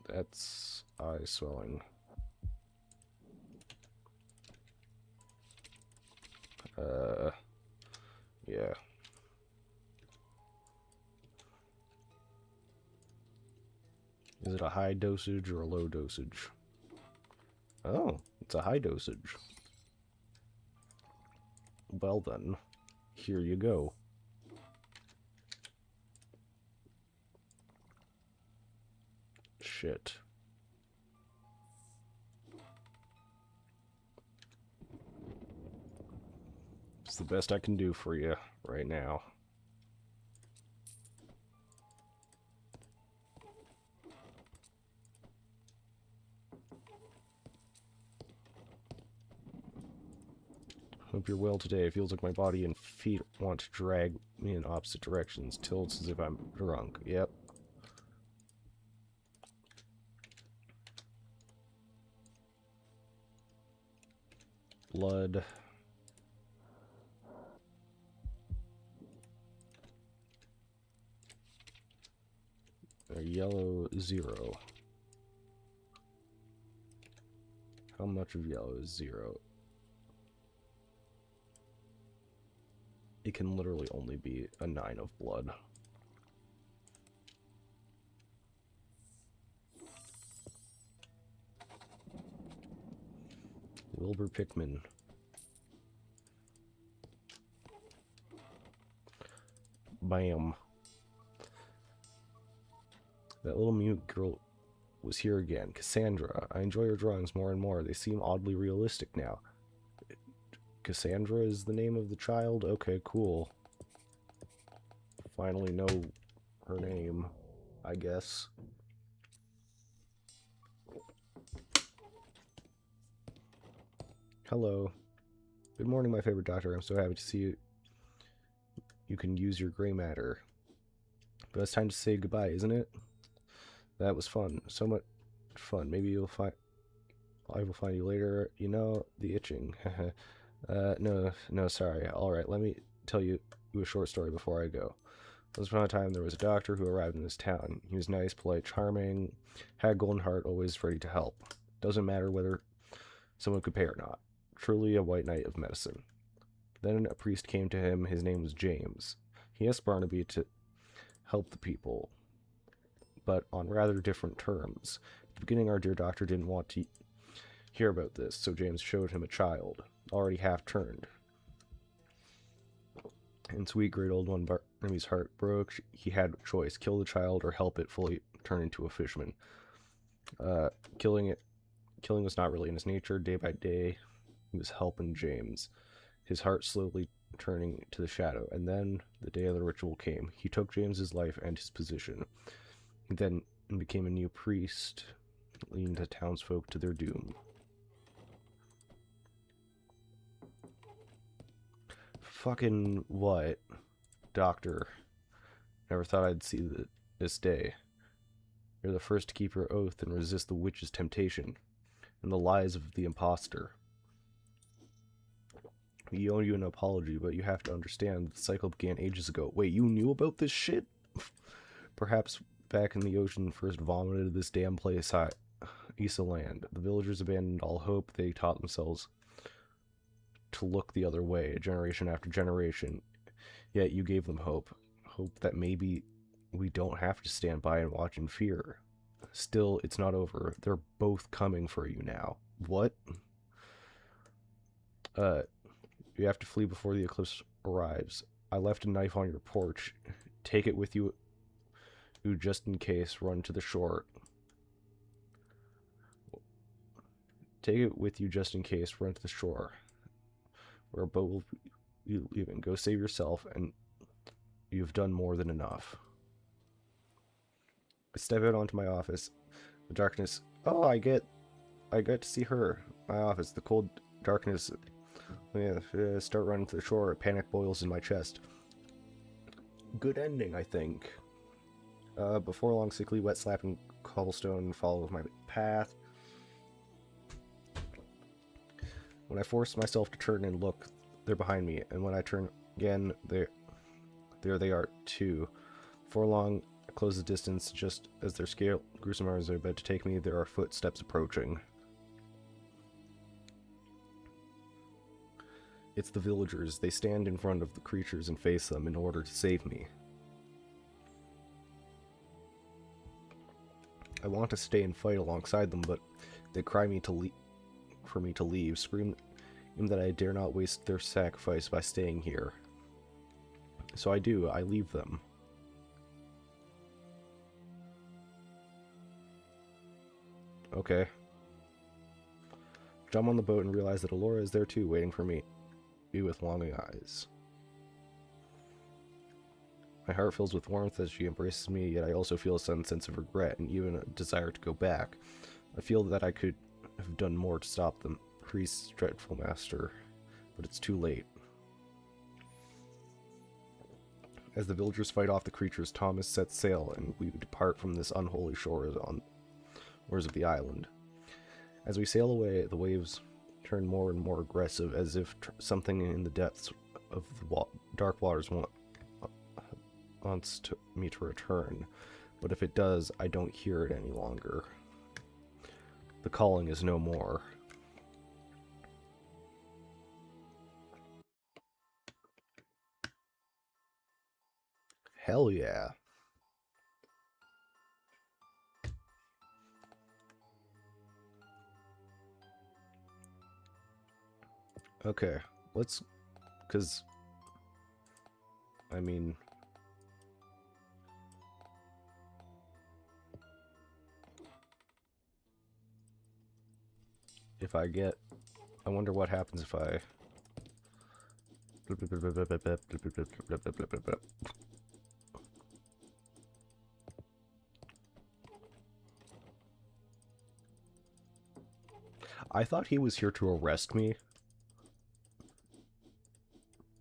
A: That's eye swelling. Yeah. Is it a high dosage or a low dosage? Oh, it's a high dosage. Well then, here you go. Shit. It's the best I can do for you right now. Hope you're well today. It feels like my body and feet want to drag me in opposite directions. Tilts as if I'm drunk. Yep. Blood. A yellow 0. How much of yellow is 0? It can literally only be a 9 of blood. Wilbur Pickman. Bam. That little mute girl was here again. Cassandra. I enjoy her drawings more and more. They seem oddly realistic now. Cassandra is the name of the child? Okay, cool. Finally know her name, I guess. Hello. Good morning, my favorite doctor. I'm so happy to see you. You can use your gray matter. But it's time to say goodbye, isn't it? That was fun. So much fun. Maybe you'll find... I will find you later. You know, the itching. No, sorry. Alright, let me tell you a short story before I go. Once upon a time, there was a doctor who arrived in this town. He was nice, polite, charming, had a golden heart, always ready to help. Doesn't matter whether someone could pay or not. Truly a white knight of medicine. Then a priest came to him. His name was James. He asked Barnaby to help the people, but on rather different terms. At the beginning, our dear doctor didn't want to hear about this, so James showed him a child, already half-turned. And sweet, great old one, Barnaby's heart broke. He had a choice, kill the child or help it fully turn into a fisherman. Killing was not really in his nature. Day by day, he was helping James, his heart slowly turning to the shadow. And then the day of the ritual came. He took James's life and his position. He then became a new priest, leading the townsfolk to their doom. Fucking what? Doctor. Never thought I'd see this day. You're the first to keep your oath and resist the witch's temptation and the lies of the impostor. We owe you an apology, but you have to understand that the cycle began ages ago. Wait, you knew about this shit? Perhaps back in the ocean first vomited this damn place east of land. The villagers abandoned all hope. They taught themselves to look the other way, generation after generation. Yet you gave them hope. Hope that maybe we don't have to stand by and watch in fear. Still, it's not over. They're both coming for you now. What? You have to flee before the eclipse arrives. I left a knife on your porch. Take it with you just in case. Run to the shore. Take it with you just in case. Run to the shore, where a boat will be leaving. Go save yourself, and you've done more than enough. I step out onto my office. The darkness. Oh, I get to see her. My office. The cold darkness. Start running to the shore. Panic boils in my chest. good ending, I think. Before long, sickly, wet, slapping cobblestone follows my path. When I force myself to turn and look, they're behind me, and when I turn again, there they are too. Before long, I close the distance. Just as their scale gruesome arms are about to take me, there are footsteps approaching. It's the villagers. They stand in front of the creatures and face them in order to save me. I want to stay and fight alongside them, but they cry for me to leave, scream that I dare not waste their sacrifice by staying here. So I do. I leave them. Okay. Jump on the boat and realize that Alora is there too, waiting for me with longing eyes. My heart fills with warmth as she embraces me, yet I also feel a sudden sense of regret and even a desire to go back. I feel that I could have done more to stop the priest's dreadful master, but it's too late. As the villagers fight off the creatures, Thomas sets sail, and we depart from this unholy shores of the island. As we sail away, the waves turn more and more aggressive, as if something in the depths of the dark waters wants me to return. But if it does, I don't hear it any longer. The calling is no more. Hell yeah. Okay, let's... because... I mean... if I get... I wonder what happens if I... I thought he was here to arrest me.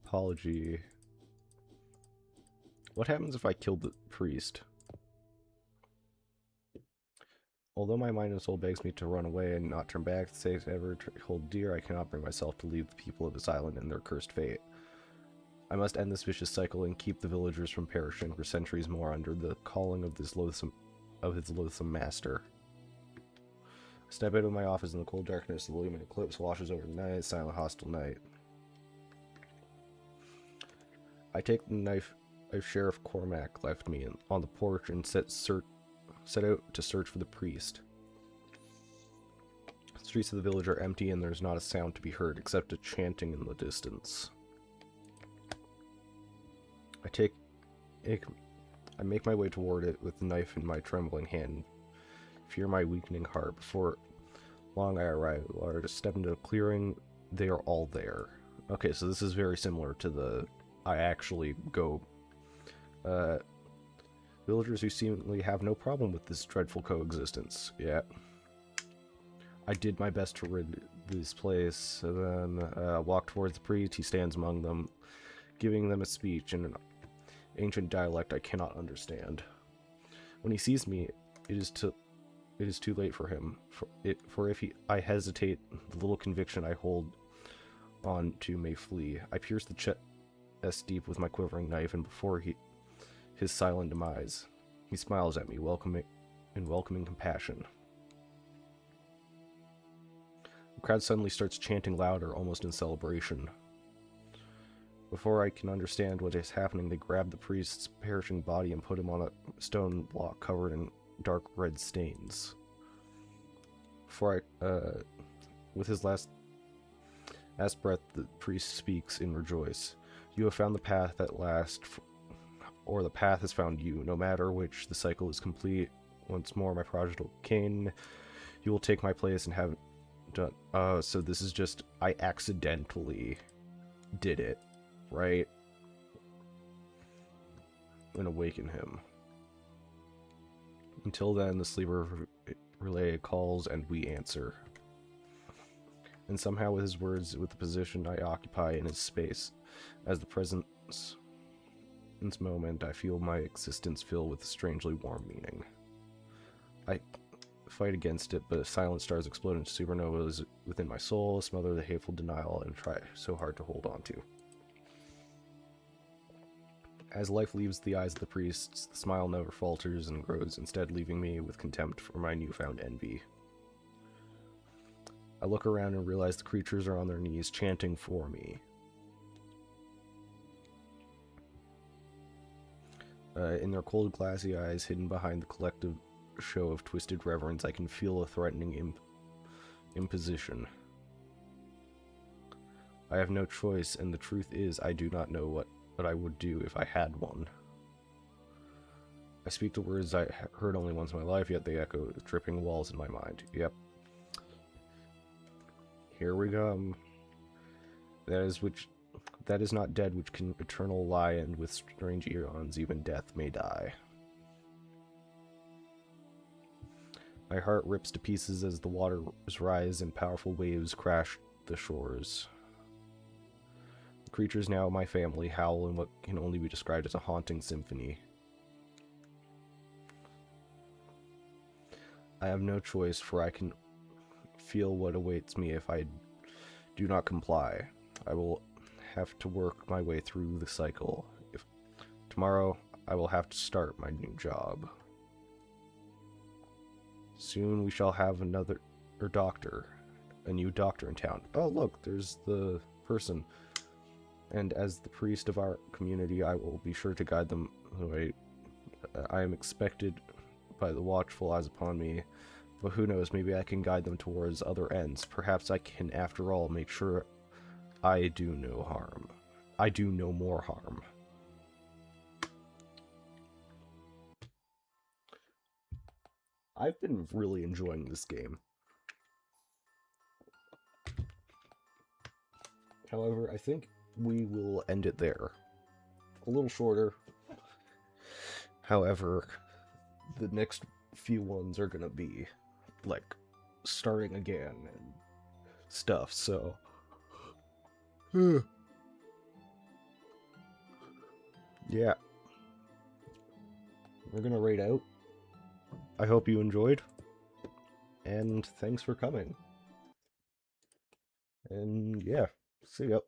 A: Apology. What happens if I kill the priest? Although my mind and soul begs me to run away and not turn back, the stakes ever hold dear, I cannot bring myself to leave the people of this island and their cursed fate. I must end this vicious cycle and keep the villagers from perishing for centuries more under the calling of his loathsome master. I step out of my office in the cold darkness. The looming eclipse washes over the night, silent, hostile night. I take the knife Sheriff Cormac left me on the porch and set out to search for the priest. The streets of the village are empty and there's not a sound to be heard except a chanting in the distance. I make my way toward it with the knife in my trembling hand, fear my weakening heart. Before long I arrive. To step into a clearing, they are all there. Okay, so this is very similar to the I actually go. Villagers who seemingly have no problem with this dreadful coexistence. Yeah. I did my best to rid this place, and then walk towards the priest. He stands among them, giving them a speech in an ancient dialect I cannot understand. When he sees me, it is too late for him. For if I hesitate, the little conviction I hold on to may flee. I pierce the chest deep with my quivering knife, and before his silent demise, he smiles at me, welcoming compassion. The crowd suddenly starts chanting louder, almost in celebration. Before I can understand what is happening, they grab the priest's perishing body and put him on a stone block covered in dark red stains. With his last breath, the priest speaks in rejoice. You have found the path at last, or the path has found you. No matter which, the cycle is complete. Once more, my prodigal Cain, you will take my place and have done. So this is just, I accidentally did it, right? And awaken him. Until then, the sleeper relay calls and we answer. And somehow with his words, with the position I occupy in his space, as the presence this moment, I feel my existence fill with a strangely warm meaning. I fight against it, but silent stars explode into supernovas within my soul, smother the hateful denial, and try so hard to hold on to. As life leaves the eyes of the priests, the smile never falters and grows, instead leaving me with contempt for my newfound envy. I look around and realize the creatures are on their knees, chanting for me. In their cold, glassy eyes, hidden behind the collective show of twisted reverence, I can feel a threatening imposition. I have no choice, and the truth is, I do not know what I would do if I had one. I speak the words I heard only once in my life, yet they echo dripping walls in my mind. Yep. Here we come. That is not dead which can eternal lie, and with strange eons even death may die. My heart rips to pieces as the waters rise and powerful waves crash the shores. The creatures now my family howl in what can only be described as a haunting symphony. I have no choice, for I can feel what awaits me if I do not comply. I will have to work my way through the cycle. If tomorrow, I will have to start my new job. Soon we shall have another doctor, a new doctor in town. Oh look, there's the person. And as the priest of our community, I will be sure to guide them the way I am expected by the watchful eyes upon me. But who knows, maybe I can guide them towards other ends. Perhaps I can, after all, make sure I do no harm. I do no more harm. I've been really enjoying this game. However, I think we will end it there. A little shorter. However, the next few ones are gonna be, like, starting again and stuff, so... yeah. We're gonna rate out. I hope you enjoyed. And thanks for coming. And yeah, see ya.